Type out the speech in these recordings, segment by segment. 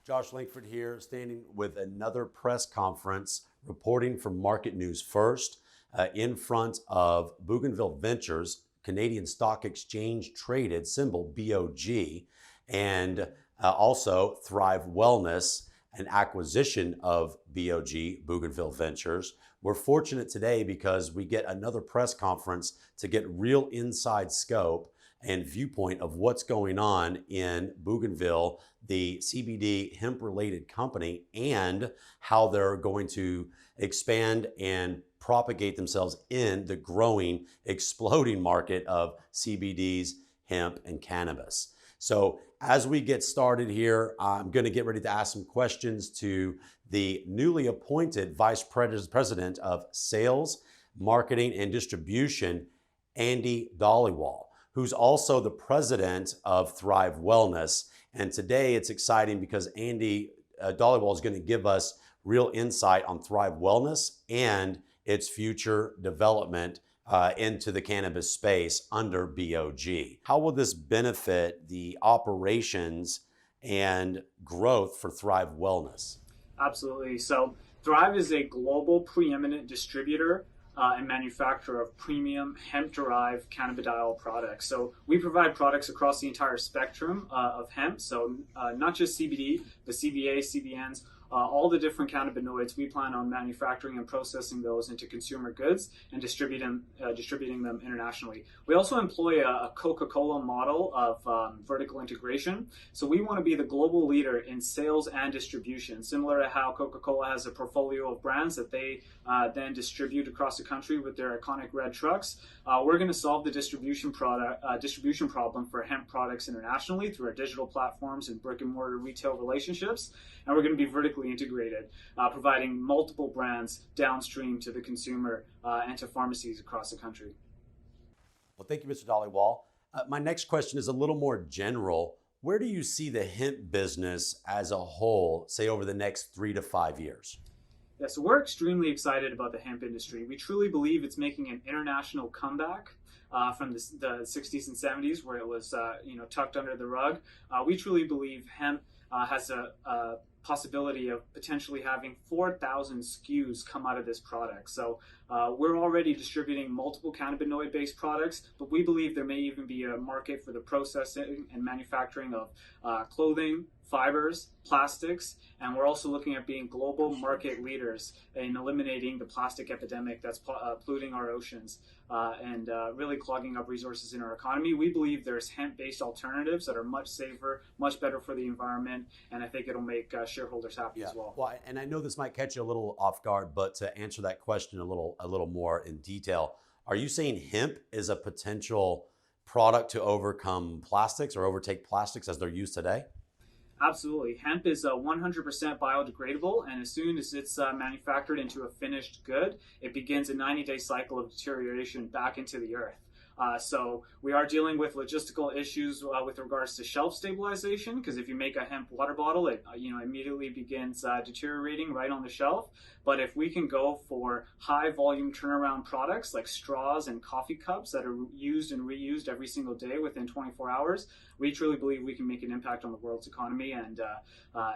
Josh Langford here, standing with another press conference, reporting from Market News First, in front of Bougainville Ventures, Canadian Stock Exchange traded symbol BOG, and also Thrive Wellness, an acquisition of BOG, Bougainville Ventures. We're fortunate today because we get another press conference to get real inside scope and viewpoint of what's going on in Bougainville, the CBD hemp-related company, and how they're going to expand and propagate themselves in the growing, exploding market of CBDs, hemp, and cannabis. So as we get started here, I'm going to get ready to ask some questions to the newly appointed Vice President of Sales, Marketing, and Distribution, Andy Dhaliwal, who's also the president of Thrive Wellness. And today it's exciting because Andy Dhaliwal is going to give us real insight on Thrive Wellness and its future development into the cannabis space under BOG. How will this benefit the operations and growth for Thrive Wellness? Absolutely. So Thrive is a global preeminent distributor and manufacturer of premium hemp-derived cannabidiol products. So we provide products across the entire spectrum of hemp. So not just CBD, but CBA, CBNs, all the different cannabinoids. We plan on manufacturing and processing those into consumer goods and distributing them internationally. We also employ a Coca-Cola model of vertical integration. So we want to be the global leader in sales and distribution, similar to how Coca-Cola has a portfolio of brands that they then distribute across the country with their iconic red trucks. We're going to solve the distribution problem for hemp products internationally through our digital platforms and brick and mortar retail relationships. And we're going to be vertically integrated, providing multiple brands downstream to the consumer and to pharmacies across the country. Well, thank you, Mr. Dhaliwal. My next question is a little more general. Where do you see the hemp business as a whole, say over the next 3 to 5 years? Yeah, so we're extremely excited about the hemp industry. We truly believe it's making an international comeback from the 60s and 70s, where it was tucked under the rug. We truly believe hemp has a possibility of potentially having 4,000 SKUs come out of this product. So we're already distributing multiple cannabinoid-based products, but we believe there may even be a market for the processing and manufacturing of clothing, fibers, plastics, and we're also looking at being global market leaders in eliminating the plastic epidemic that's polluting our oceans and really clogging up resources in our economy. We believe there's hemp-based alternatives that are much safer, much better for the environment, and I think it'll make shareholders happy as well. Well, and I know this might catch you a little off guard, but to answer that question a little more in detail, are you saying hemp is a potential product to overcome plastics or overtake plastics as they're used today? Absolutely. Hemp is 100% biodegradable, and as soon as it's manufactured into a finished good, it begins a 90-day cycle of deterioration back into the earth. So we are dealing with logistical issues with regards to shelf stabilization, because if you make a hemp water bottle, it immediately begins deteriorating right on the shelf. But if we can go for high volume turnaround products like straws and coffee cups that are used and reused every single day within 24 hours, we truly believe we can make an impact on the world's economy and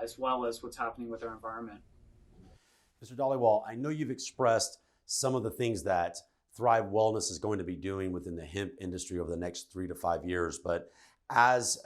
as well as what's happening with our environment. Mr. Dhaliwal, I know you've expressed some of the things that Thrive Wellness is going to be doing within the hemp industry over the next 3 to 5 years. But as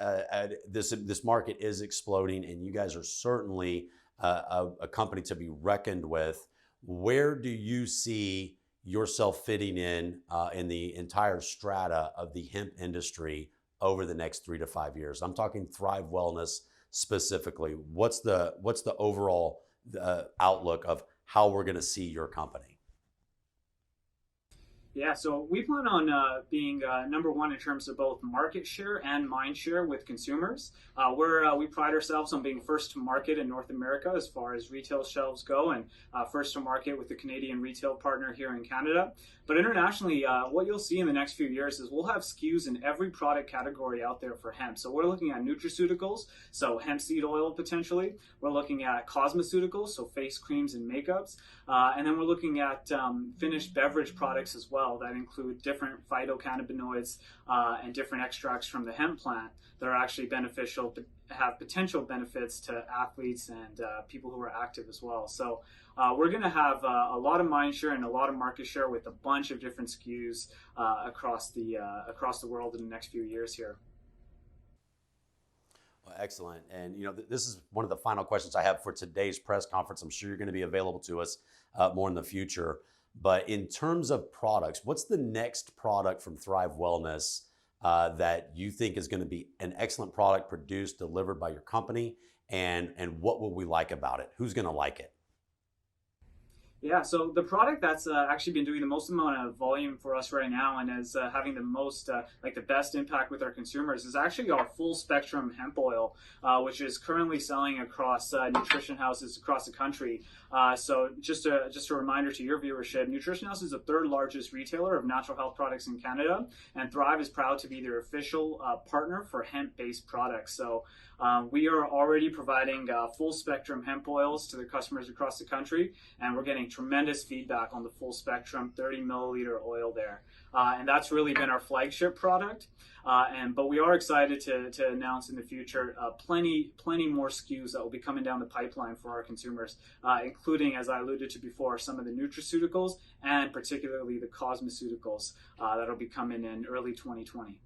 this market is exploding and you guys are certainly a company to be reckoned with, where do you see yourself fitting in the entire strata of the hemp industry over the next 3 to 5 years? I'm talking Thrive Wellness specifically. What's the overall outlook of how we're going to see your company? Yeah, so we plan on being number one in terms of both market share and mind share with consumers. We pride ourselves on being first to market in North America as far as retail shelves go, and first to market with the Canadian retail partner here in Canada. But internationally, what you'll see in the next few years is we'll have SKUs in every product category out there for hemp. So we're looking at nutraceuticals, so hemp seed oil potentially. We're looking at cosmeceuticals, so face creams and makeups. And then we're looking at finished beverage products as well. well that include different phytocannabinoids and different extracts from the hemp plant that are actually beneficial, have potential benefits to athletes and people who are active as well. So we're going to have a lot of mind share and a lot of market share with a bunch of different SKUs across the world in the next few years here. Well, excellent. And this is one of the final questions I have for today's press conference. I'm sure you're going to be available to us more in the future. But in terms of products, what's the next product from Thrive Wellness that you think is going to be an excellent product produced, delivered by your company? And what will we like about it? Who's going to like it? Yeah, so the product that's actually been doing the most amount of volume for us right now and is having the most, the best impact with our consumers is actually our full spectrum hemp oil, which is currently selling across nutrition houses across the country. So just a reminder to your viewership, Nutrition House is the third largest retailer of natural health products in Canada, and Thrive is proud to be their official partner for hemp-based products. So we are already providing full spectrum hemp oils to the customers across the country, and we're getting tremendous feedback on the full spectrum 30 milliliter oil there. And that's really been our flagship product. But we are excited to announce in the future plenty more SKUs that will be coming down the pipeline for our consumers, including, as I alluded to before, some of the nutraceuticals and particularly the cosmeceuticals that'll be coming in early 2020.